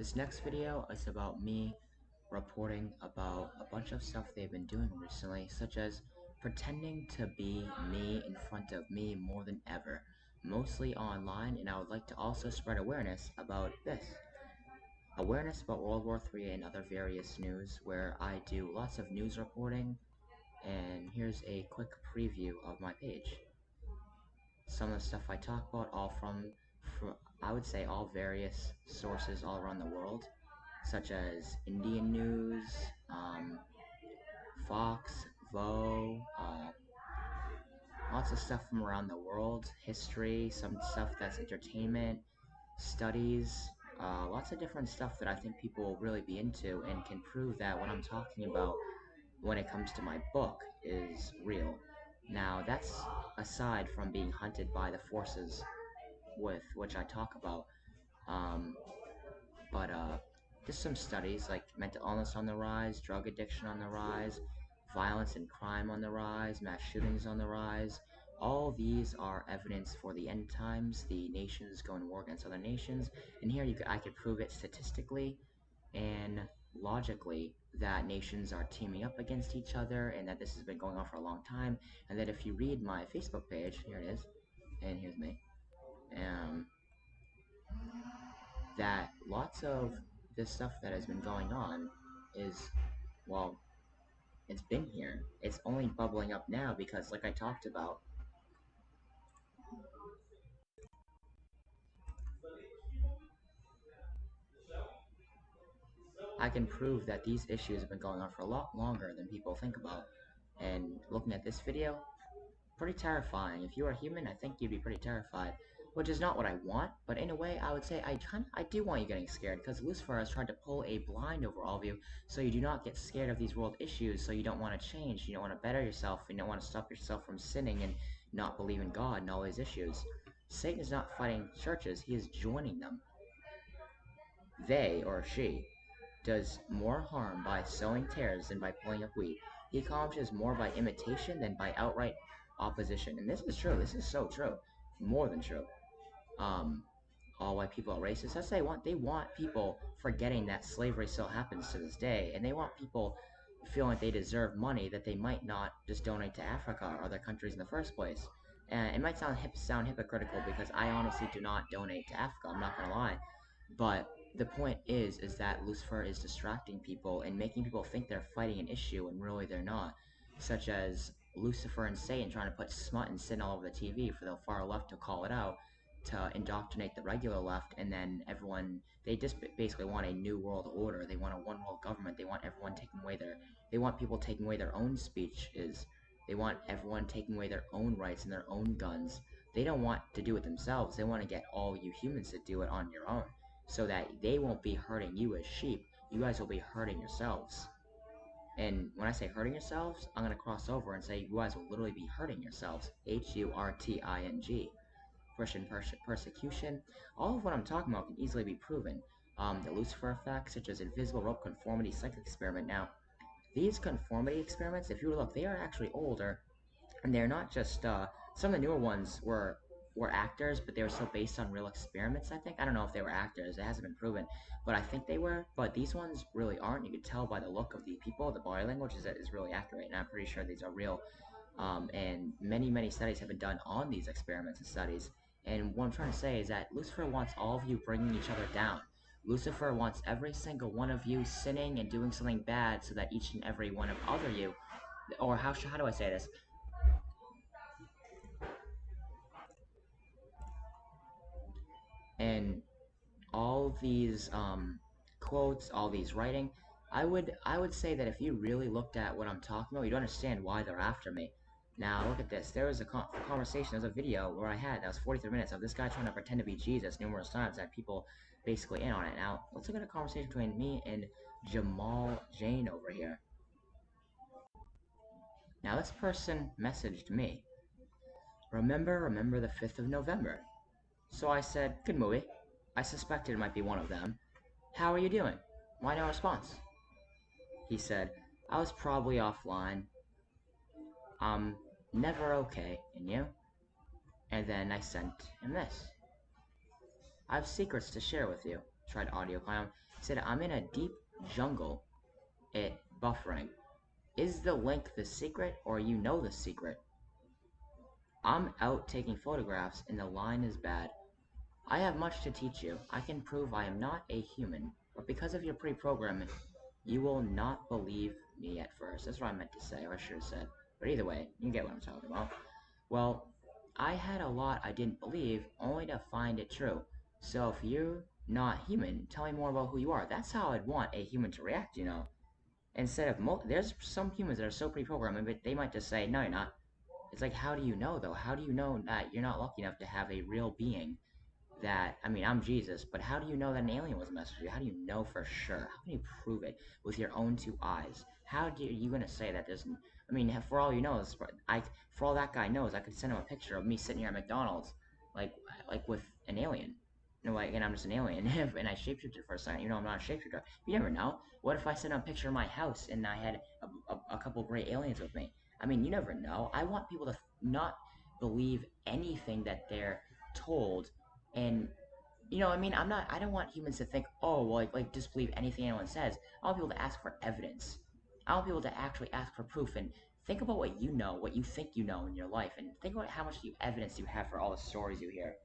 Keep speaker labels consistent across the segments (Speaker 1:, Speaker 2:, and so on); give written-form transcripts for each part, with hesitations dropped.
Speaker 1: This next video is about me reporting about a bunch of stuff they've been doing recently, such as pretending to be me in front of me more than ever, mostly online, and I would like to also spread awareness about this. Awareness about World War III and other various news, where I do lots of news reporting, and here's a quick preview of my page. Some of the stuff I talk about, all from I would say all various sources all around the world, such as Indian news, Fox, Vo, lots of stuff from around the world, history, some stuff that's entertainment, studies, lots of different stuff that I think people will really be into and can prove that what I'm talking about when it comes to my book is real. Now, that's aside from being hunted by the forces with which I talk about. Um, but just some studies like mental illness on the rise, drug addiction on the rise, violence and crime on the rise, mass shootings on the rise. All these are evidence for the end times, the nations going to war against other nations, and here I could prove it statistically and logically that nations are teaming up against each other, and that this has been going on for a long time, and that if you read my Facebook page, here it is, and here's me, um, that lots of this stuff that has been going on is, well, it's been here. It's only bubbling up now because, like I talked about, I can prove that these issues have been going on for a lot longer than people think about. And looking at this video, pretty terrifying. If you were a human, I think you'd be pretty terrified. Which is not what I want, but in a way, I would say I do want you getting scared, because Lucifer has tried to pull a blind over all of you, so you do not get scared of these world issues, so you don't want to change, you don't want to better yourself, you don't want to stop yourself from sinning and not believe in God and all these issues. Satan is not fighting churches, he is joining them. They, or she, does more harm by sowing tares than by pulling up wheat. He accomplishes more by imitation than by outright opposition. And this is true. This is so true. More than true. All white people are racist. That's what they want people forgetting that slavery still happens to this day, and they want people feeling like they deserve money that they might not just donate to Africa or other countries in the first place. And it might sound hypocritical because I honestly do not donate to Africa. I'm not gonna lie, but the point is that Lucifer is distracting people and making people think they're fighting an issue when really they're not, such as Lucifer and Satan trying to put smut and sin all over the TV for the far left to call it out, to indoctrinate the regular left, and then everyone, they just basically want a new world order. They want a one world government. They want everyone taking away they want people taking away their own speeches. They want everyone taking away their own rights and their own guns. They don't want to do it themselves. They want to get all you humans to do it on your own, so that they won't be hurting you as sheep. You guys will be hurting yourselves. And when I say hurting yourselves, I'm going to cross over and say you guys will literally be hurting yourselves. Hurting. Christian persecution. All of what I'm talking about can easily be proven. The Lucifer effect, such as invisible rope conformity psychic experiment. Now, these conformity experiments, if you look, they are actually older, and they're not just some of the newer ones were actors, but they were still based on real experiments. I don't know if they were actors. It hasn't been proven, but I think they were. But these ones really aren't. You can tell by the look of the people, the body language is really accurate, and I'm pretty sure these are real. And many studies have been done on these experiments and studies. And what I'm trying to say is that Lucifer wants all of you bringing each other down. Lucifer wants every single one of you sinning and doing something bad, so that each and every one of other you, or how do I say this? And all these quotes, all these writing, I would say that if you really looked at what I'm talking about, you'd understand why they're after me. Now look at this. There was a conversation. There's a video where that was 43 minutes of this guy trying to pretend to be Jesus numerous times. That people basically in on it. Now let's look at a conversation between me and Jamal Jane over here. Now this person messaged me. Remember the 5th of November. So I said, good movie. I suspected it might be one of them. How are you doing? Why no response? He said, I was probably offline. Never okay, and you? And then I sent him this. I have secrets to share with you. tried to audio climb. He said, I'm in a deep jungle. It buffering. Is the link the secret, or you know the secret? I'm out taking photographs, and the line is bad. I have much to teach you. I can prove I am not a human, but because of your pre-programming, you will not believe me at first. That's what I meant to say, or I should have said. But either way, you get what I'm talking about. Well, I had a lot I didn't believe, only to find it true. So if you're not human, tell me more about who you are. That's how I'd want a human to react, you know. Instead of there's some humans that are so pre-programmed, but they might just say, "No, you're not." It's like, how do you know though? How do you know that you're not lucky enough to have a real being that, I mean, I'm Jesus, but how do you know that an alien was a messenger? How do you know for sure? How can you prove it with your own two eyes? How are you gonna say that there's? I mean, for all you know, for all that guy knows, I could send him a picture of me sitting here at McDonald's, like like with an alien. No, like, and I'm just an alien, and I shapeshifted for a second. You know, I'm not a shapeshifter. You never know. What if I sent him a picture of my house and I had a couple gray aliens with me? I mean, you never know. I want people to not believe anything that they're told, and I mean, I don't want humans to think, oh, well, like disbelieve anything anyone says. I want people to ask for evidence. I want people to actually ask for proof and think about what you know, what you think you know in your life, and think about how much evidence you have for all the stories you hear.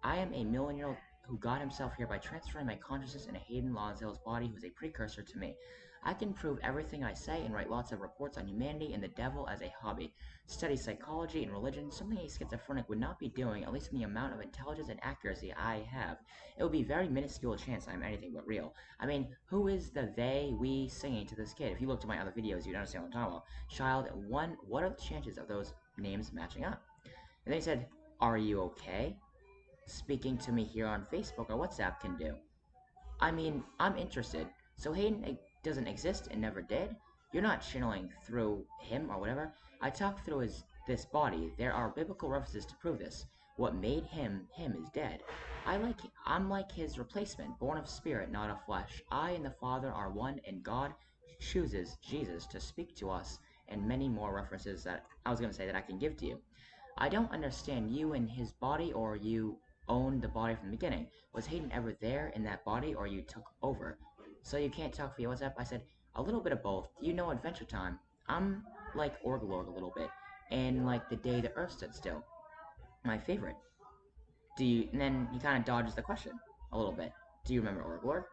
Speaker 1: I am a millionaire who got himself here by transferring my consciousness in a Hayden Lonsdale's body who is a precursor to me. I can prove everything I say and write lots of reports on humanity and the devil as a hobby. Study psychology and religion, something a schizophrenic would not be doing, at least in the amount of intelligence and accuracy I have. It would be a very minuscule chance I am anything but real. I mean, who is the they, we singing to this kid? If you looked at my other videos, you'd understand what I'm talking about. Child 1, what are the chances of those names matching up? And then he said, are you okay? Speaking to me here on Facebook or WhatsApp can do. I mean, I'm interested. So Hayden doesn't exist and never did? You're not channeling through him or whatever. I talk through this body. There are biblical references to prove this. What made him him is dead. I'm like his replacement, born of spirit, not of flesh. I and the Father are one, and God chooses Jesus to speak to us, and many more references that I was going to say that I can give to you. I don't understand you and his body, or you owned the body from the beginning. Was Hayden ever there in that body, or you took over? So you can't talk via WhatsApp? I said, a little bit of both. You know Adventure Time. I'm like Orglord a little bit, and like The Day the Earth Stood Still. My favorite. Do you? And then he kind of dodges the question a little bit. Do you remember Orglord?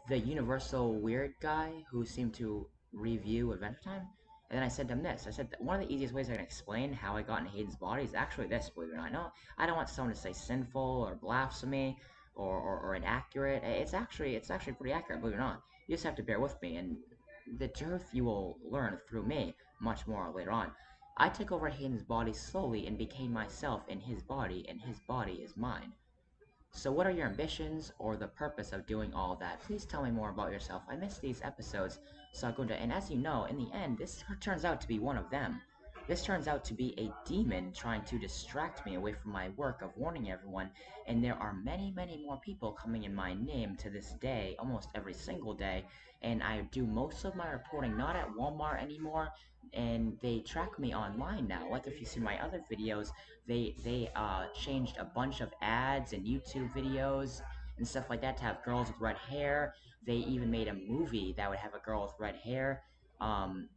Speaker 1: The universal weird guy who seemed to review Adventure Time. And then I said to him this. I said that one of the easiest ways I can explain how I got in Hayden's body is actually this, believe it or not. No, I don't want someone to say sinful or blasphemy or inaccurate. It's actually pretty accurate, believe it or not. You just have to bear with me, and the truth you will learn through me much more later on. I took over Hayden's body slowly and became myself in his body, and his body is mine. So what are your ambitions or the purpose of doing all that? Please tell me more about yourself. I missed these episodes, Sakunda, and as you know, in the end, this turns out to be one of them. This turns out to be a demon trying to distract me away from my work of warning everyone, and there are many, many more people coming in my name to this day, almost every single day, and I do most of my reporting not at Walmart anymore, and they track me online now. Like if you see my other videos, they changed a bunch of ads and YouTube videos and stuff like that to have girls with red hair. They even made a movie that would have a girl with red hair.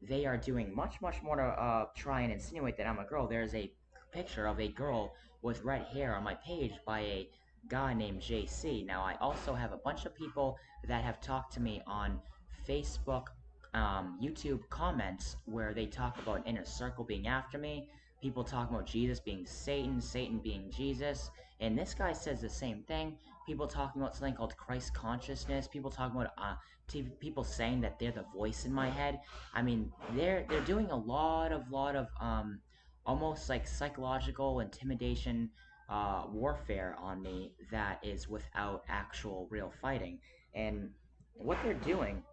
Speaker 1: They are doing much more to try and insinuate that I'm a girl. There's a picture of a girl with red hair on my page by a guy named JC. Now I also have a bunch of people that have talked to me on Facebook, YouTube comments where they talk about an inner circle being after me, people talking about Jesus being Satan, Satan being Jesus, and this guy says the same thing. People talking about something called Christ consciousness. People talking about people saying that they're the voice in my head. I mean, they're doing a lot of almost like psychological intimidation, warfare on me that is without actual real fighting. And what they're doing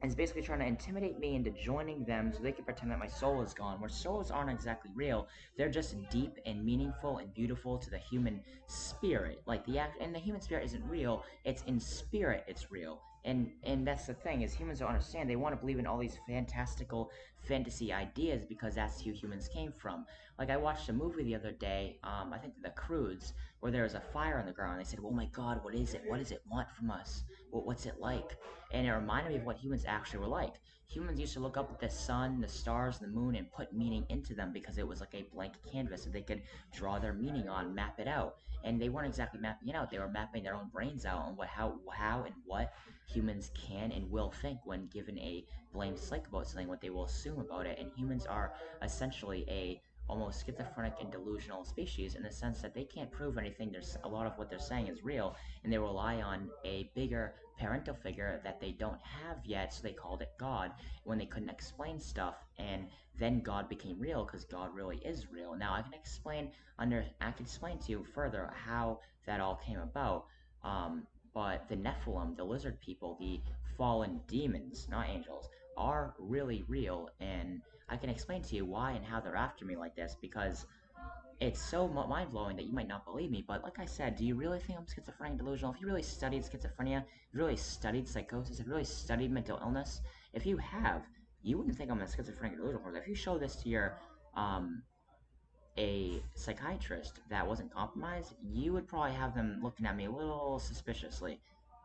Speaker 1: is basically trying to intimidate me into joining them so they can pretend that my soul is gone, where souls aren't exactly real. They're just deep and meaningful and beautiful to the human spirit. Like the human spirit isn't real, it's in spirit it's real. And that's the thing is humans don't understand. They want to believe in all these fantastical fantasy ideas because that's who humans came from. Like I watched a movie the other day, I think The Croods, where there was a fire on the ground. They said, "Oh my God, what is it? What does it want from us? What's it like?" And it reminded me of what humans actually were like. Humans used to look up at the sun, the stars, the moon, and put meaning into them because it was like a blank canvas that they could draw their meaning on, map it out. And they weren't exactly mapping it out; they were mapping their own brains out on how, and what humans can and will think when given a blank slate about something, what they will assume about it. And humans are essentially a almost schizophrenic and delusional species in the sense that they can't prove anything. There's a lot of what they're saying is real, and they rely on a bigger parental figure that they don't have yet, so they called it God when they couldn't explain stuff. And then God became real because God really is real. Now I can explain to you further how that all came about. Um, but the Nephilim, the lizard people, the fallen demons, not angels, are really real, and I can explain to you why and how they're after me like this because it's so mind blowing that you might not believe me. But like I said, do you really think I'm schizophrenic and delusional? If you really studied schizophrenia, if you really studied psychosis, if you really studied mental illness, if you have, you wouldn't think I'm a schizophrenic and delusional person. If you show this to your um, a psychiatrist that wasn't compromised, you would probably have them looking at me a little suspiciously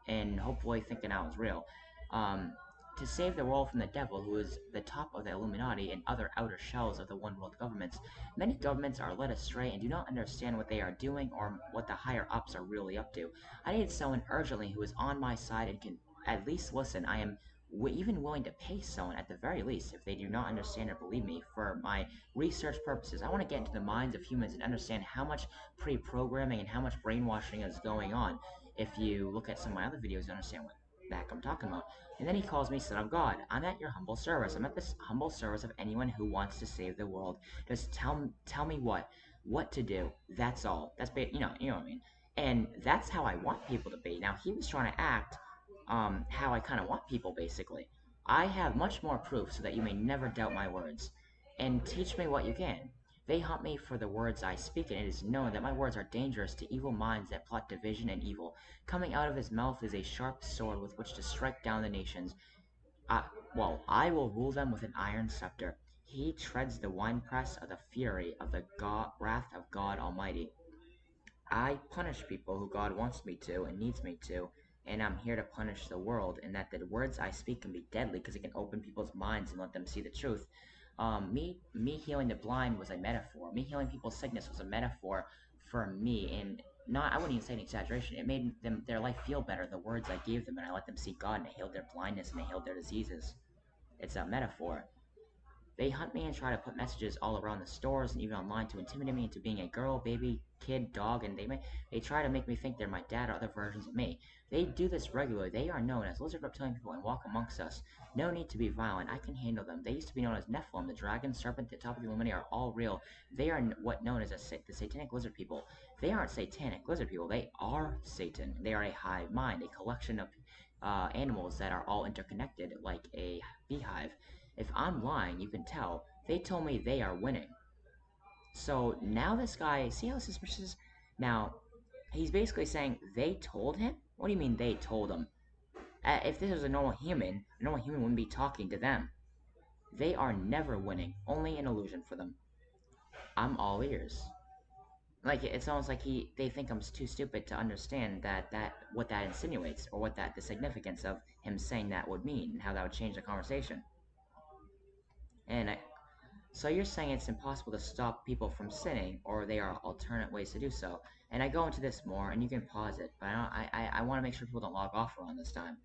Speaker 1: and hopefully thinking I was real. Um, to save the world from the devil, who is the top of the Illuminati and other outer shells of the one world governments, many governments are led astray and do not understand what they are doing or what the higher ups are really up to. I need someone urgently who is on my side and can at least listen. I am even willing to pay someone at the very least if they do not understand or believe me for my research purposes. I want to get into the minds of humans and understand how much pre-programming and how much brainwashing is going on. If you look at some of my other videos, you understand what the heck I'm talking about. And then he calls me son of God. I'm at your humble service. I'm at this humble service of anyone who wants to save the world. Just tell me what to do. That's all. You know what I mean. And that's how I want people to be. Now he was trying to act how I kind of want people basically. I have much more proof so that you may never doubt my words and teach me what you can. They hunt me for the words I speak, and it is known that my words are dangerous to evil minds that plot division and evil. Coming out of his mouth is a sharp sword with which to strike down the nations. I, I will rule them with an iron scepter. He treads the winepress of the fury of the wrath of God Almighty. I punish people who God wants me to and needs me to, and I'm here to punish the world, and that the words I speak can be deadly because it can open people's minds and let them see the truth. Me healing the blind was a metaphor. Me healing people's sickness was a metaphor for me, and not I wouldn't even say an exaggeration. It made their life feel better. The words I gave them, and I let them see God, and it healed their blindness and it healed their diseases. It's a metaphor. They hunt me and try to put messages all around the stores and even online to intimidate me into being a girl, baby, kid, dog, and they try to make me think they're my dad or other versions of me. They do this regularly. They are known as lizard reptilian people and walk amongst us. No need to be violent. I can handle them. They used to be known as Nephilim, the dragon, serpent, the top of the Illuminati are all real. They are what known as the satanic lizard people. They aren't satanic lizard people. They are Satan. They are a hive mind, a collection of animals that are all interconnected like a beehive. If I'm lying, you can tell. They told me they are winning. So now this guy, see how suspicious? Now, he's basically saying they told him? What do you mean they told him? If this was a normal human wouldn't be talking to them. They are never winning, only an illusion for them. I'm all ears. Like it's almost like they think I'm too stupid to understand that what that insinuates or what the significance of him saying that would mean and how that would change the conversation. And so you're saying it's impossible to stop people from sinning, or there are alternate ways to do so. And I go into this more, and you can pause it, but I want to make sure people don't log off around this time.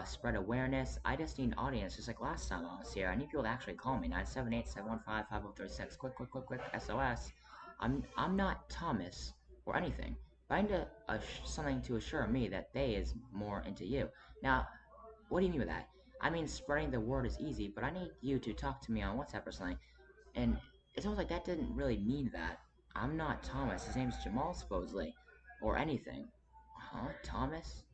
Speaker 1: Spread awareness. I just need an audience, just like last time I was here. I need people to actually call me, 978-715-5036. Quick, SOS. I'm not Thomas or anything, but I need something to assure me that they is more into you. Now, what do you mean by that? I mean, spreading the word is easy, but I need you to talk to me on WhatsApp or something. And it's almost like that didn't really mean that. I'm not Thomas. His name's Jamal, supposedly. Or anything. Huh? Thomas?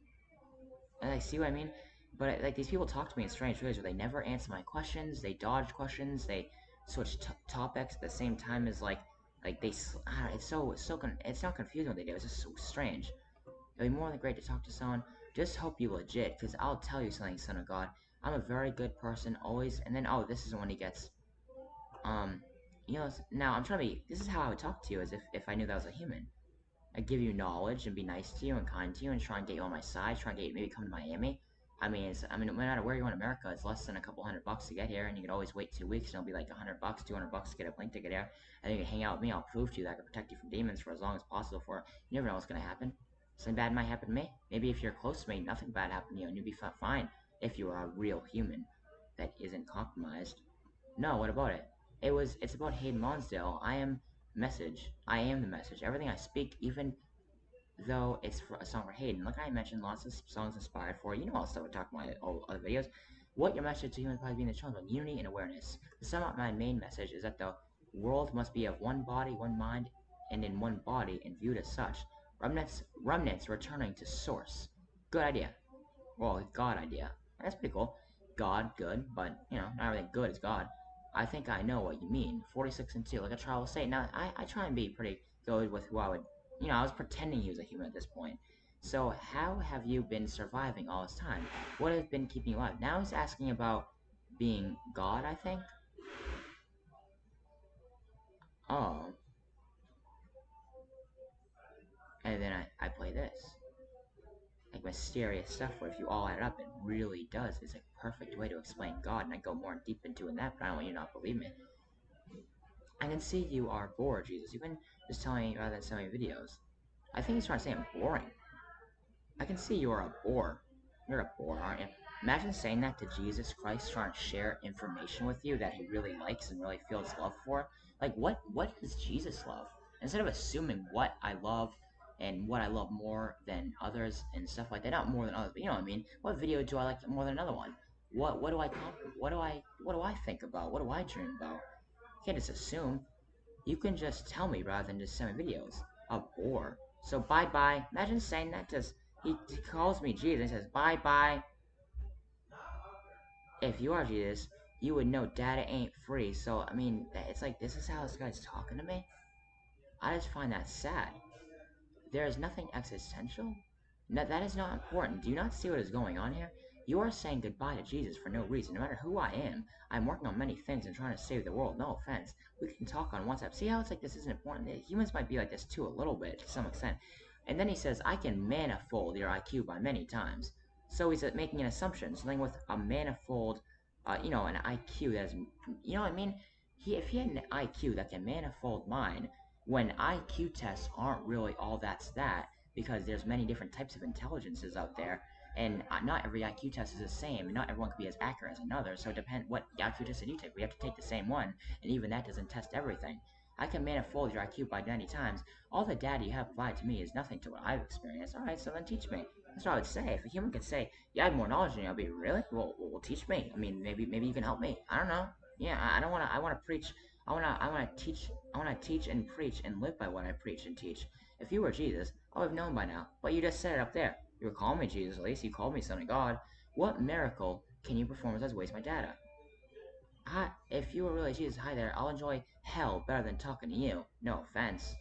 Speaker 1: And I see what I mean? But, like, these people talk to me in strange ways where they never answer my questions, they dodge questions, they switch topics at the same time as, like they, it's not confusing what they do, it's just so strange. It'd be more than great to talk to someone Just hope you legit, because I'll tell you something, son of God. I'm a very good person, always. And then, oh, this is when he gets, um, now I'm trying to be, this is how I would talk to you, as if I knew that was a human. I'd give you knowledge and be nice to you and kind to you and try and get you on my side, try and get you maybe come to Miami. I mean, no matter where you are in America, it's less than a couple $100 to get here, and you can always wait 2 weeks, and it'll be like $100, $200 to get a plane ticket here, and then you can hang out with me. I'll prove to you that I can protect you from demons for as long as possible. For you never know what's gonna happen. Something bad might happen to me. Maybe if you're close to me, nothing bad happened to you, and you'll be fine if you are a real human that isn't compromised. No, what about it? It's about Hayden Lonsdale. I am message. I am the message. Everything I speak, even though it's for a song for Hayden. Like I mentioned, lots of songs inspired for, all stuff we talk about in all other videos. What your message to humans probably being the children, unity and awareness. To sum up my main message is that the world must be of one body, one mind, and in one body, and viewed as such. Remnants returning to source. Good idea. Well, God idea. That's pretty cool. God, good, but, not everything good is God. I think I know what you mean. 46 and 2, like a trial will say. Now, I try and be pretty good with who I would, I was pretending he was a human at this point. So, how have you been surviving all this time? What has been keeping you alive? Now he's asking about being God, I think. Oh. And then I play this. Like mysterious stuff where if you all add it up, it really does. It's a perfect way to explain God, and I go more deep into that, but I don't want you to not believe me. I can see you are bored, Jesus. You've been just telling me rather than sending me videos. I think he's trying to say I'm boring. I can see you are a bore. You're a bore, aren't you? Imagine saying that to Jesus Christ, trying to share information with you that he really likes and really feels love for. Like, what does Jesus love? Instead of assuming what I love and what I love more than others and stuff like that, not more than others, but you know what I mean. What video do I like more than another one? What do I think about? What do I dream about? You can't just assume. You can just tell me rather than just send me videos. A bore. So bye bye. Imagine saying that to he calls me Jesus and says bye bye. If you are Jesus, you would know data ain't free. So I mean, it's like this is how this guy's talking to me. I just find that sad. There is nothing existential? No, that is not important. Do you not see what is going on here? You are saying goodbye to Jesus for no reason. No matter who I am, I'm working on many things and trying to save the world. No offense. We can talk on WhatsApp. See how it's like this isn't important? Humans might be like this too, a little bit, to some extent. And then he says, I can manifold your IQ by many times. So he's making an assumption. Something with a manifold, an IQ that is, you know what I mean? If he had an IQ that can manifold mine, when IQ tests aren't really all that's that, because there's many different types of intelligences out there, and not every IQ test is the same, and not everyone can be as accurate as another, so it depends what IQ test you take. We have to take the same one, and even that doesn't test everything. I can manifold your IQ by 90 times. All the data you have provided to me is nothing to what I've experienced. Alright, so then teach me. That's what I would say. If a human could say, yeah, I have more knowledge than you, I'll be, really? Well, teach me. I mean, maybe you can help me. I don't know. Yeah, I don't wanna, I wanna preach, I wanna teach and preach and live by what I preach and teach. If you were Jesus, I would have known by now. But you just said it up there. You were calling me Jesus, at least you called me son of God. What miracle can you perform besides waste my data? Hi, if you were really Jesus, hi there, I'll enjoy hell better than talking to you. No offense.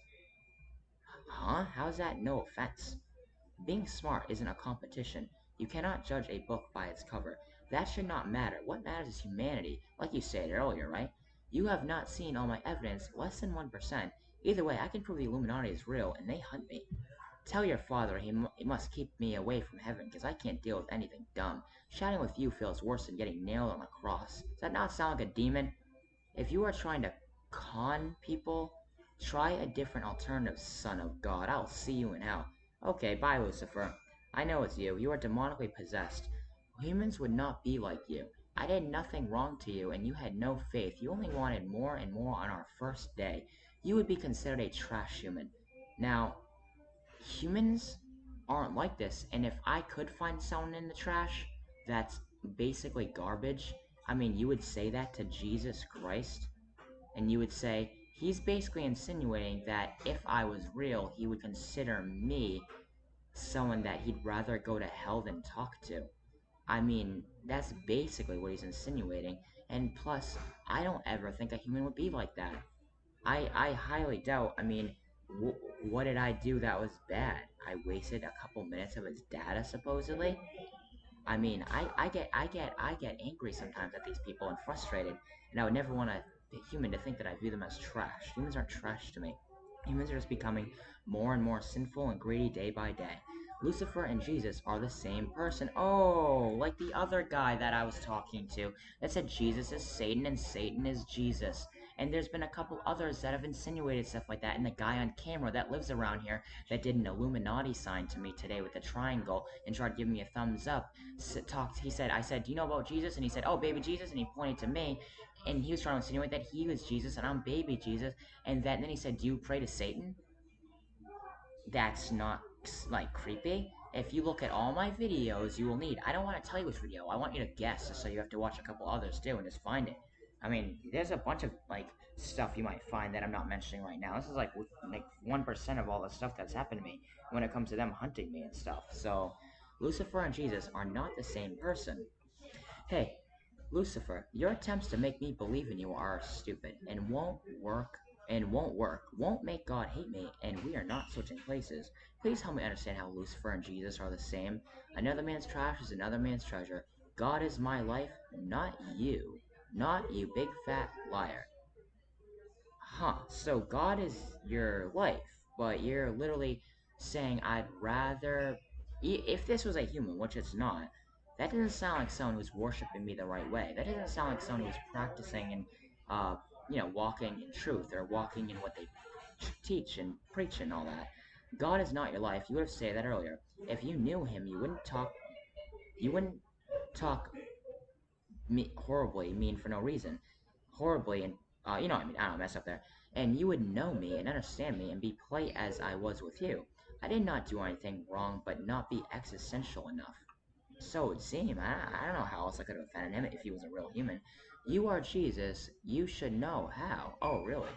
Speaker 1: Huh? How's that no offense? Being smart isn't a competition. You cannot judge a book by its cover. That should not matter. What matters is humanity, like you said earlier, right? You have not seen all my evidence, less than 1%. Either way, I can prove the Illuminati is real, and they hunt me. Tell your father he must keep me away from heaven, because I can't deal with anything dumb. Shouting with you feels worse than getting nailed on a cross. Does that not sound like a demon? If you are trying to con people, try a different alternative, son of God. I'll see you in hell. Okay, bye, Lucifer. I know it's you. You are demonically possessed. Humans would not be like you. I did nothing wrong to you, and you had no faith. You only wanted more and more on our first day. You would be considered a trash human. Now, humans aren't like this, and if I could find someone in the trash that's basically garbage, I mean, you would say that to Jesus Christ, and you would say, he's basically insinuating that if I was real, he would consider me someone that he'd rather go to hell than talk to. I mean, that's basically what he's insinuating, and plus, I don't ever think a human would be like that. I highly doubt, I mean, What did I do that was bad? I wasted a couple minutes of his data, supposedly? I mean, I get angry sometimes at these people and frustrated, and I would never want a human to think that I view them as trash. Humans aren't trash to me. Humans are just becoming more and more sinful and greedy day by day. Lucifer and Jesus are the same person. Oh, like the other guy that I was talking to that said Jesus is Satan and Satan is Jesus. And there's been a couple others that have insinuated stuff like that. And the guy on camera that lives around here that did an Illuminati sign to me today with a triangle and tried giving me a thumbs up I said, do you know about Jesus? And he said, oh, baby Jesus. And he pointed to me. And he was trying to insinuate that he was Jesus and I'm baby Jesus. And then he said, do you pray to Satan? That's not, like, creepy. If you look at all my videos, you will need. I don't want to tell you which video. I want you to guess, so you have to watch a couple others too and just find it. I mean, there's a bunch of, like, stuff you might find that I'm not mentioning right now. This is like 1% of all the stuff that's happened to me when it comes to them hunting me and stuff. So, Lucifer and Jesus are not the same person. Hey, Lucifer, your attempts to make me believe in you are stupid and won't make God hate me, and we are not switching places. Please help me understand how Lucifer and Jesus are the same. Another man's trash is another man's treasure. God is my life, not you. Not you, big fat liar. Huh, so God is your life, but you're literally saying I'd rather. If this was a human, which it's not, that doesn't sound like someone who's worshiping me the right way. That doesn't sound like someone who's practicing and, walking in truth or walking in what they teach and preach and all that. God is not your life. You would have said that earlier. If you knew him, you wouldn't talk. You wouldn't talk horribly mean for no reason. Horribly and, you know what I mean, I don't mess up there. And you would know me and understand me and be polite as I was with you. I did not do anything wrong, but not be existential enough. So it would seem. I don't know how else I could have offended him if he was a real human. You are Jesus. You should know how. Oh, really?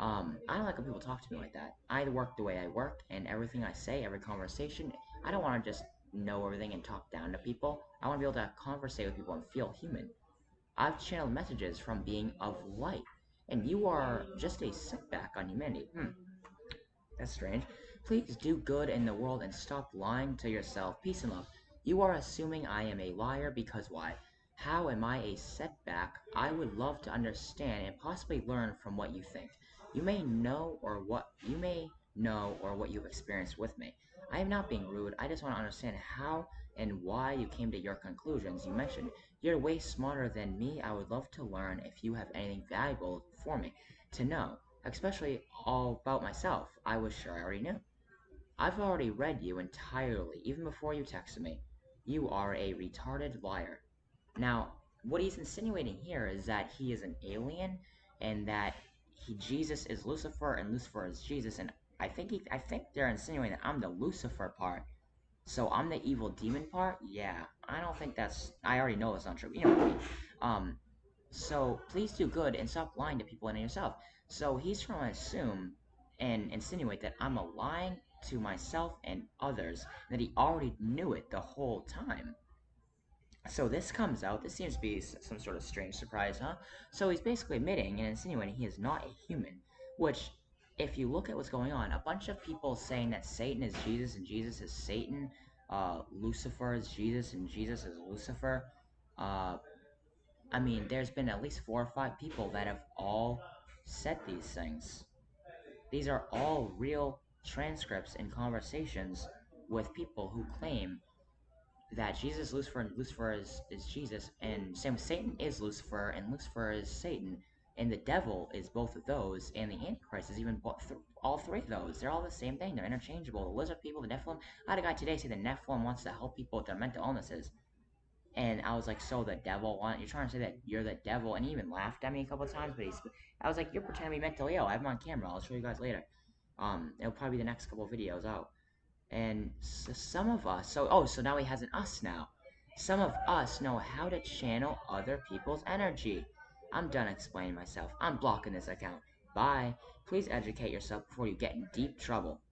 Speaker 1: I don't like when people talk to me like that. I work the way I work, and everything I say, every conversation, I don't want to just know everything and talk down to people. I want to be able to conversate with people and feel human. I've channeled messages from being of light, and you are just a setback on humanity. That's strange. Please do good in the world and stop lying to yourself. Peace and love. You are assuming I am a liar because why? How am I a setback? I would love to understand and possibly learn from what you think. You may know or what you've experienced with me. I am not being rude. I just want to understand how and why you came to your conclusions. You mentioned you're way smarter than me. I would love to learn if you have anything valuable for me to know, especially all about myself. I was sure I already knew. I've already read you entirely, even before you texted me. You are a retarded liar. Now, what he's insinuating here is that he is an alien, and that Jesus is Lucifer, and Lucifer is Jesus, and I think they're insinuating that I'm the Lucifer part, so I'm the evil demon part. Yeah, I don't think that's. I already know it's not true. You know what I mean? Um, so please do good and stop lying to people and yourself. So he's trying to assume and insinuate that I'm lying to myself and others, and that he already knew it the whole time. So this comes out. This seems to be some sort of strange surprise, huh? So he's basically admitting and insinuating he is not a human, which, if you look at what's going on, a bunch of people saying that Satan is Jesus and Jesus is Satan, Lucifer is Jesus and Jesus is Lucifer. Uh, I mean, there's been at least 4 or 5 people that have all said these things. These are all real transcripts and conversations with people who claim that Jesus is Lucifer and Lucifer is Jesus, and same with Satan is Lucifer and Lucifer is Satan, and the devil is both of those, and the Antichrist is even all 3 of those. They're all the same thing. They're interchangeable. The lizard people, the Nephilim. I had a guy today say the Nephilim wants to help people with their mental illnesses. And I was like, so the devil you're trying to say that you're the devil? And he even laughed at me a couple of times, but I was like, you're pretending to be mentally ill. I have him on camera. I'll show you guys later. It'll probably be the next couple of videos out. And some of us, so now he has an us now. Some of us know how to channel other people's energy. I'm done explaining myself. I'm blocking this account. Bye. Please educate yourself before you get in deep trouble.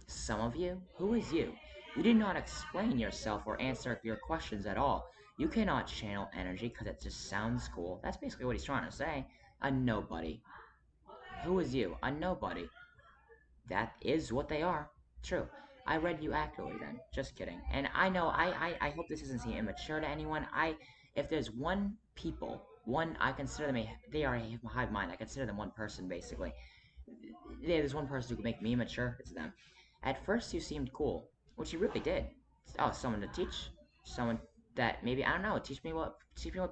Speaker 1: Some of you? Who is you? You did not explain yourself or answer your questions at all. You cannot channel energy because it just sounds cool. That's basically what he's trying to say. A nobody. Who is you? A nobody. That is what they are. True. I read you accurately then. Just kidding. And I know I hope this doesn't seem immature to anyone. If there's one people, one I consider them they are a hive mind. I consider them one person basically. There's one person who can make me mature, it's them. At first, you seemed cool, which you really did. Oh, someone to teach, someone that maybe I don't know. Teach me what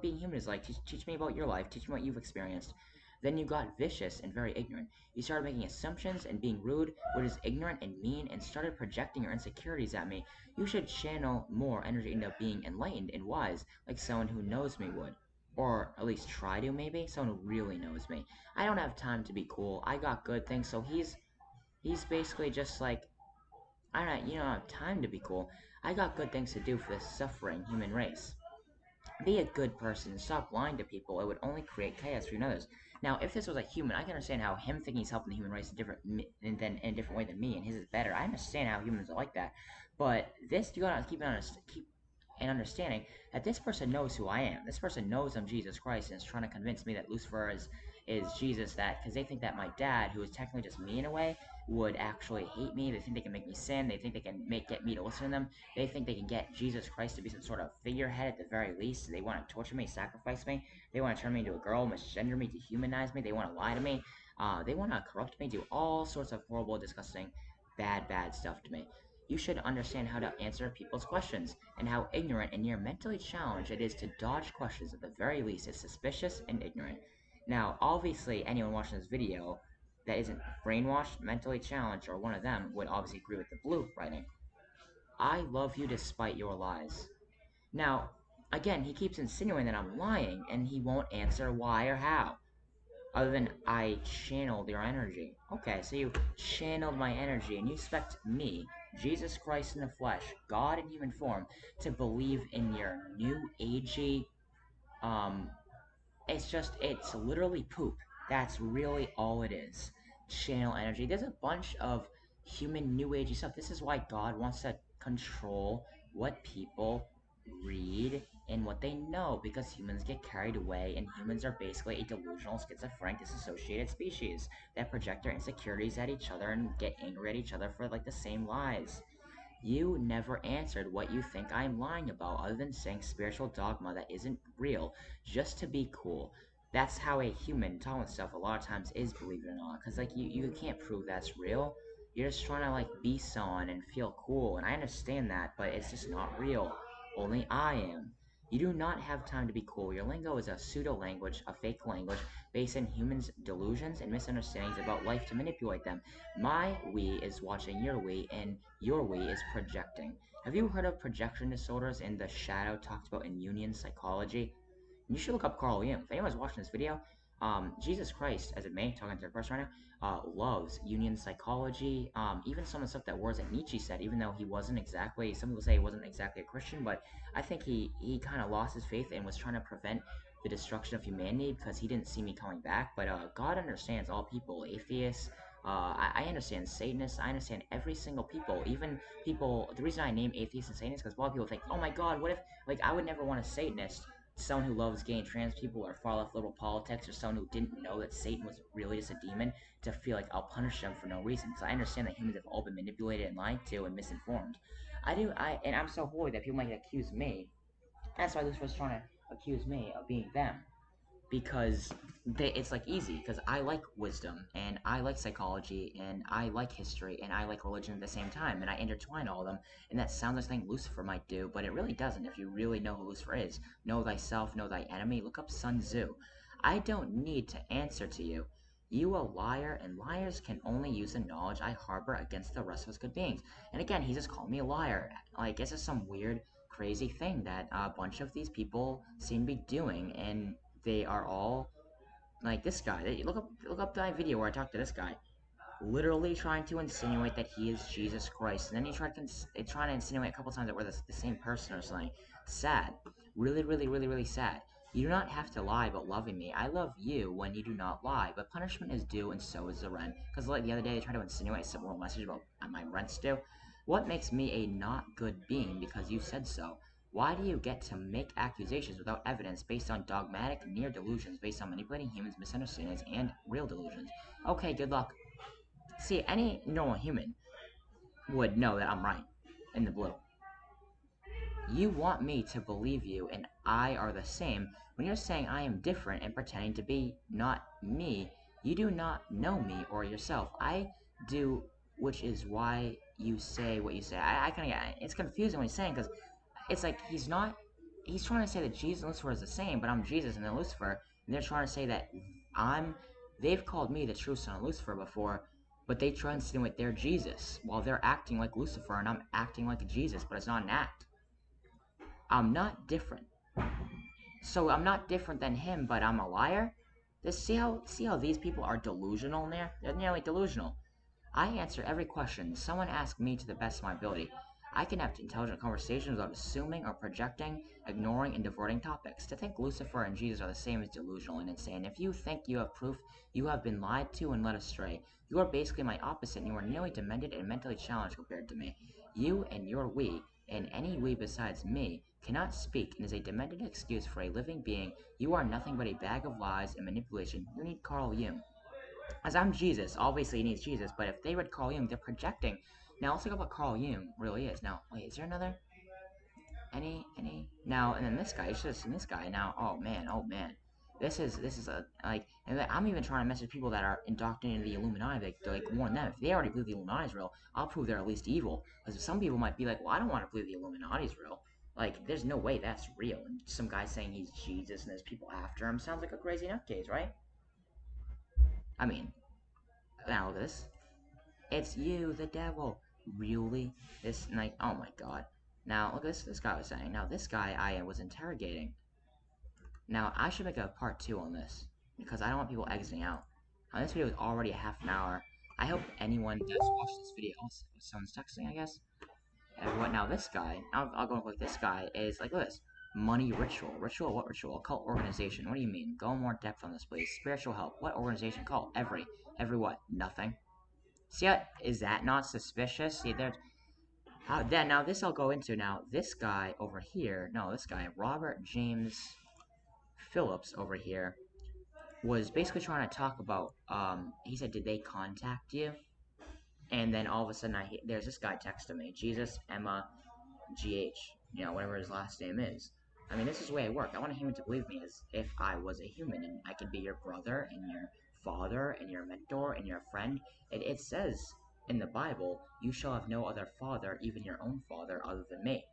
Speaker 1: being human is like. Teach me about your life. Teach me what you've experienced. Then you got vicious and very ignorant. You started making assumptions and being rude, which is ignorant and mean, and started projecting your insecurities at me. You should channel more energy into being enlightened and wise, like someone who knows me would. Or at least try to, maybe? Someone who really knows me. I don't have time to be cool. I got good things, so he's basically just like, I don't know, you don't have time to be cool. I got good things to do for this suffering human race. Be a good person and stop lying to people. It would only create chaos for you and others. Now, if this was a human, I can understand how him thinking he's helping the human race in a different way than me, and his is better. I understand how humans are like that, but this you gotta keep an understanding that this person knows who I am. This person knows I'm Jesus Christ and is trying to convince me that Lucifer is Jesus. That because they think that my dad, who is technically just me in a way, would actually hate me. They think they can make me sin. They think they can get me to listen to them. They think they can get Jesus Christ to be some sort of figurehead at the very least. They want to torture me, sacrifice me. They want to turn me into a girl, misgender me, dehumanize me. They want to lie to me. They want to corrupt me, do all sorts of horrible, disgusting, bad stuff to me. You should understand how to answer people's questions, and how ignorant and near mentally challenged it is to dodge questions at the very least is suspicious and ignorant. Now, obviously, anyone watching this video that isn't brainwashed, mentally challenged, or one of them would obviously agree with the blue writing. I love you despite your lies. Now, again, he keeps insinuating that I'm lying, and he won't answer why or how. Other than I channeled your energy. Okay, so you channeled my energy, and you expect me, Jesus Christ in the flesh, God in human form, to believe in your new agey, um, it's literally poop. That's really all it is. Channel energy. There's a bunch of human new agey stuff. This is why God wants to control what people read and what they know, because humans get carried away, and humans are basically a delusional, schizophrenic, disassociated species that project their insecurities at each other and get angry at each other for like the same lies. You never answered what you think I'm lying about, other than saying spiritual dogma that isn't real just to be cool. That's how a human talking stuff a lot of times is, believe it or not. Because, like, you can't prove that's real. You're just trying to, like, be someone and feel cool. And I understand that, but it's just not real. Only I am. You do not have time to be cool. Your lingo is a pseudo language, a fake language, based in humans' delusions and misunderstandings about life to manipulate them. My we is watching your we, and your we is projecting. Have you heard of projection disorders in the shadow talked about in Jungian psychology? You should look up Carl Jung. If anyone's watching this video, Jesus Christ, as it may, talking to third person right now, loves Jungian psychology. Even some of the stuff that words that Nietzsche said, even though he wasn't exactly, some people say he wasn't exactly a Christian, but I think he kind of lost his faith and was trying to prevent the destruction of humanity because he didn't see me coming back. But God understands all people, atheists. I understand Satanists. I understand every single people, even people. The reason I name atheists and Satanists because a lot of people think, oh my God, what if, like, I would never want a Satanist, someone who loves gay and trans people, or far left liberal politics, or someone who didn't know that Satan was really just a demon, to feel like I'll punish them for no reason. Because I understand that humans have all been manipulated and lied to and misinformed. And I'm so holy that people might accuse me. That's why Lucifer's trying to accuse me of being them, because it's like easy, because I like wisdom and I like psychology and I like history and I like religion at the same time, and I intertwine all of them. And that sounds like something Lucifer might do, but it really doesn't. If you really know who Lucifer is, know thyself, know thy enemy, look up Sun Tzu. I don't need to answer to you. You a liar, and liars can only use the knowledge I harbor against the rest of us good beings. And again, he just called me a liar. Like, this is some weird, crazy thing that a bunch of these people seem to be doing, and they are all like this guy. Look up my video where I talk to this guy, literally trying to insinuate that he is Jesus Christ, and then he trying to insinuate a couple times that we're the same person or something. Sad, really sad. You do not have to lie about loving me. I love you when you do not lie, but punishment is due, and so is the rent. Because like the other day, they tried to insinuate a similar message about my rent's due. What makes me a not good being because you said so? Why do you get to make accusations without evidence based on dogmatic near delusions based on manipulating humans' misunderstandings and real delusions? Okay, good luck. See, any normal human would know that I'm right in the blue. You want me to believe you and I are the same. When you're saying I am different and pretending to be not me, you do not know me or yourself. I do, which is why you say what you say. I kind of get it's confusing what he's saying because it's like he's trying to say that Jesus and Lucifer is the same, but I'm Jesus and they're Lucifer, and they're trying to say that I'm they've called me the true son of Lucifer before, but they try and insinuate they're Jesus while they're acting like Lucifer and I'm acting like Jesus, but it's not an act. I'm not different. So I'm not different than him, but I'm a liar? See how these people are delusional there? They're nearly delusional. I answer every question someone asks me to the best of my ability. I can have intelligent conversations without assuming or projecting, ignoring, and diverting topics. To think Lucifer and Jesus are the same is delusional and insane. If you think you have proof, you have been lied to and led astray. You are basically my opposite, and you are nearly demented and mentally challenged compared to me. You and your we, and any we besides me, cannot speak and is a demented excuse for a living being. You are nothing but a bag of lies and manipulation. You need Carl Jung. As I'm Jesus, obviously he needs Jesus, but if they read Carl Jung, they're projecting. Now let's look at what Carl Jung really is. Now, wait, is there another? Any? Now, and then this guy, you should have seen this guy. Now, oh man. This is a, like, and I'm even trying to message people that are indoctrinated in the Illuminati, like warn them. If they already believe the Illuminati is real, I'll prove they're at least evil. Because some people might be like, well, I don't want to believe the Illuminati is real. Like, there's no way that's real. And some guy saying he's Jesus and there's people after him sounds like a crazy nutcase, right? I mean, now look at this. It's you, the devil. Really? This night? Oh my god. Now, look at this guy was saying. Now, this guy I was interrogating. Now, I should make a part 2 on this. Because I don't want people exiting out. Now, this video is already a half an hour. I hope anyone does watch this video. Oh, someone's texting, I guess. And what now, this guy, I'll go and click this guy, is like, look at this. Money ritual. Ritual? What ritual? Occult organization. What do you mean? Go in more depth on this, please. Spiritual help. What organization? Call. Every what? Nothing. See, is that not suspicious? See, there's then now this I'll go into now. This guy over here, no, this guy Robert James Phillips over here was basically trying to talk about. He said, "Did they contact you?" And then all of a sudden, there's this guy texting me, Jesus Emma GH, whatever his last name is. I mean, this is the way I work. I want a human to believe me as if I was a human, and I could be your brother and your father and your mentor and your friend. It says in the Bible, you shall have no other father, even your own father, other than me.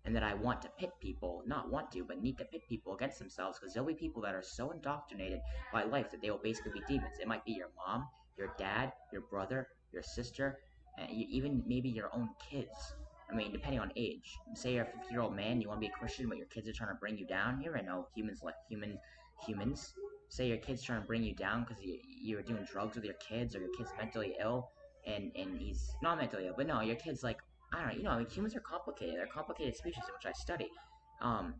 Speaker 1: And that I want to pit people, not want to, but need to pit people against themselves, because there'll be people that are so indoctrinated by life that they will basically be demons. It might be your mom, your dad, your brother, your sister, and even maybe your own kids. I mean, depending on age. Say you're a 50-year-old man, you want to be a Christian, but your kids are trying to bring you down. Here I know humans like humans. Say your kid's trying to bring you down because you're doing drugs with your kids, or your kid's mentally ill, and he's not mentally ill, but no, your kid's like, I don't know, I mean, humans are complicated. They're complicated species, which I study. Um,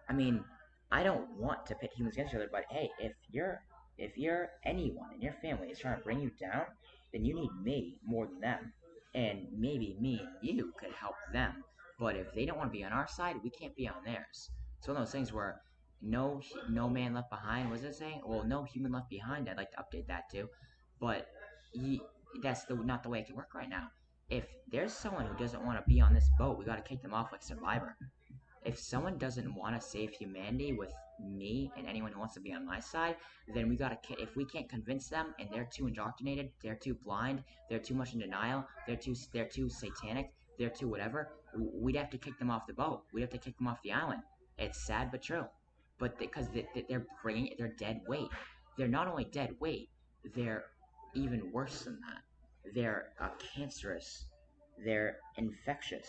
Speaker 1: I mean, I don't want to pit humans against each other, but hey, if you're anyone in your family is trying to bring you down, then you need me more than them, and maybe me and you could help them. But if they don't want to be on our side, we can't be on theirs. It's one of those things where no man left behind. What was it saying? Well, no human left behind. I'd like to update that too, but ye, that's not the way it can work right now. If there's someone who doesn't want to be on this boat, we got to kick them off like Survivor. If someone doesn't want to save humanity with me and anyone who wants to be on my side, then we gotta. If we can't convince them, and they're too indoctrinated, they're too blind, they're too much in denial, they're too satanic, they're too whatever. We'd have to kick them off the boat. We'd have to kick them off the island. It's sad but true. But because they're bringing their dead weight. They're not only dead weight, they're even worse than that. They're cancerous. They're infectious.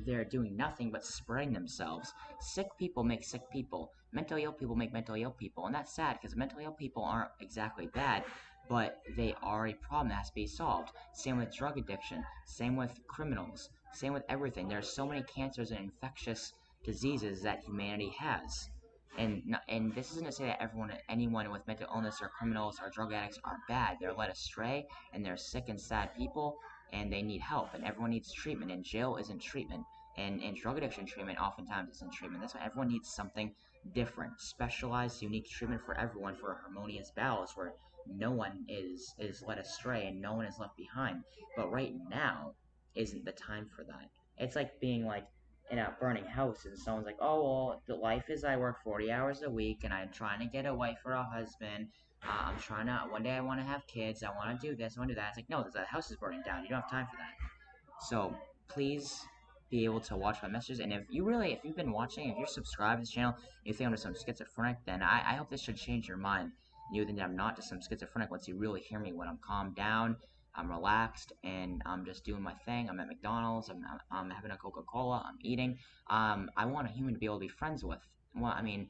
Speaker 1: They're doing nothing but spreading themselves. Sick people make sick people. Mentally ill people make mentally ill people. And that's sad because mentally ill people aren't exactly bad, but they are a problem that has to be solved. Same with drug addiction. Same with criminals. Same with everything. There are so many cancers and infectious diseases that humanity has. And this isn't to say that anyone with mental illness or criminals or drug addicts are bad. They're led astray and they're sick and sad people and they need help and everyone needs treatment and jail isn't treatment and drug addiction treatment oftentimes isn't treatment. That's why everyone needs something different, specialized, unique treatment for everyone for a harmonious balance where no one is led astray and no one is left behind. But right now isn't the time for that. It's like being like in a burning house and someone's like, oh well, the life is I work 40 hours a week and I'm trying to get a wife or a husband. I'm trying to one day I want to have kids. I want to do this. I want to do that. It's like, no, the house is burning down. You don't have time for that. So please be able to watch my messages. And if you've been watching, if you're subscribed to this channel, you think I'm just some schizophrenic, then I hope this should change your mind. You think that I'm not just some schizophrenic once you really hear me when I'm calmed down, I'm relaxed, and I'm just doing my thing. I'm at McDonald's, I'm having a Coca-Cola, I'm eating. I want a human to be able to be friends with. Well, I mean,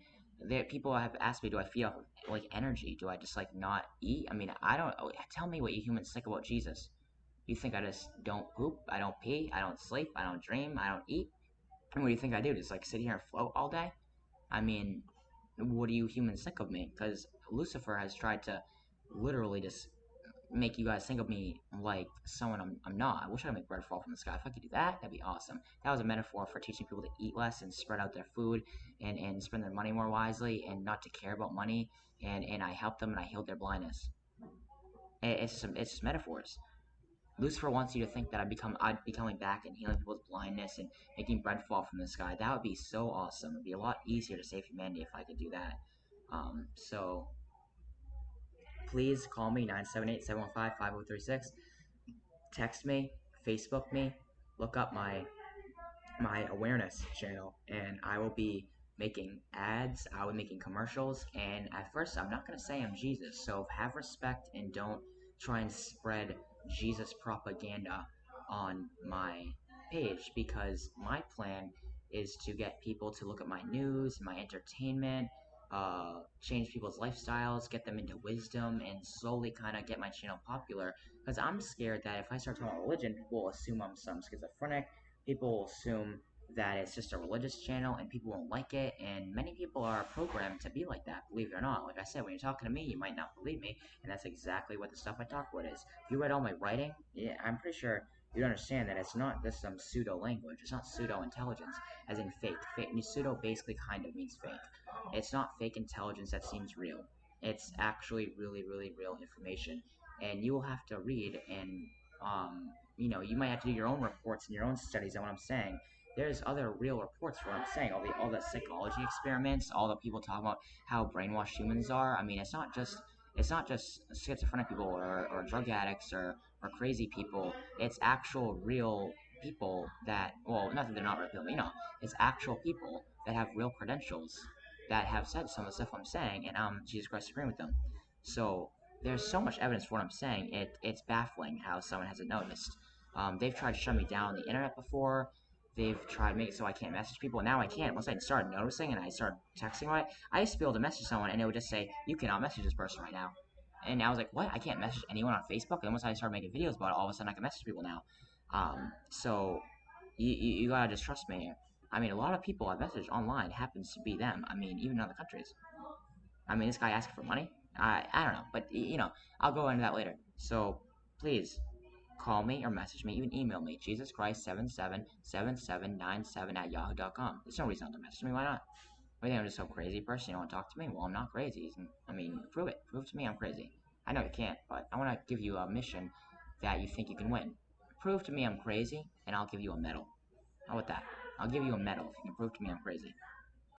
Speaker 1: people have asked me, do I feed off like energy? Do I just like not eat? I mean, I don't. Tell me what you humans think about Jesus. You think I just don't poop? I don't pee? I don't sleep? I don't dream? I don't eat? And what do you think I do? Just like sit here and float all day? I mean, what do you humans think of me? Because Lucifer has tried to literally just make you guys think of me like someone I'm not. I wish I could make bread fall from the sky. If I could do that, that'd be awesome. That was a metaphor for teaching people to eat less and spread out their food and spend their money more wisely and not to care about money. And I helped them and I healed their blindness. It's just metaphors. Lucifer wants you to think that I'd be coming back and healing people's blindness and making bread fall from the sky. That would be so awesome. It'd be a lot easier to save humanity if I could do that. So please call me 978-715-5036. Text me, Facebook me, look up my awareness channel, and I will be making ads, I will be making commercials, and at first I'm not going to say I'm Jesus, so have respect and don't try and spread Jesus propaganda on my page, because my plan is to get people to look at my news, my entertainment, change people's lifestyles, get them into wisdom, and slowly kind of get my channel popular, because I'm scared that if I start talking about religion, people will assume I'm some schizophrenic, people will assume that it's just a religious channel and people won't like it, and many people are programmed to be like that, believe it or not. Like I said, when you're talking to me, you might not believe me, and that's exactly what the stuff I talk about is. If you read all my writing, yeah, I'm pretty sure you'd understand that it's not just some pseudo language, it's not pseudo intelligence, as in fake. Pseudo basically kind of means fake. It's not fake intelligence that seems real. It's actually really, really real information, and you will have to read and you might have to do your own reports and your own studies on what I'm saying. There's other real reports for what I'm saying. All the psychology experiments, all the people talking about how brainwashed humans are. I mean, it's not just schizophrenic people or drug addicts or crazy people. It's actual real people that, well, not that they're not real people, but, it's actual people that have real credentials that have said some of the stuff I'm saying, and Jesus Christ agreeing with them. So there's so much evidence for what I'm saying. It's baffling how someone hasn't noticed. They've tried to shut me down on the internet before. They've tried to make it so I can't message people. Now I can't. Once I started noticing and I started texting right, I used to be able to message someone and it would just say, "You cannot message this person right now." And I was like, "What? I can't message anyone on Facebook?" And once I started making videos about it, all of a sudden I can message people now. So you gotta just trust me. I mean, a lot of people I message online happens to be them. I mean, even in other countries. I mean, this guy asking for money. I don't know, but I'll go into that later. So please call me or message me, even email me, JesusChrist777797@yahoo.com. There's no reason not to message me. Why not? Why do you think I'm just some crazy person? You don't want to talk to me? Well, I'm not crazy. I mean, prove it. Prove to me I'm crazy. I know you can't, but I want to give you a mission that you think you can win. Prove to me I'm crazy, and I'll give you a medal. How about that? I'll give you a medal if you can prove to me I'm crazy.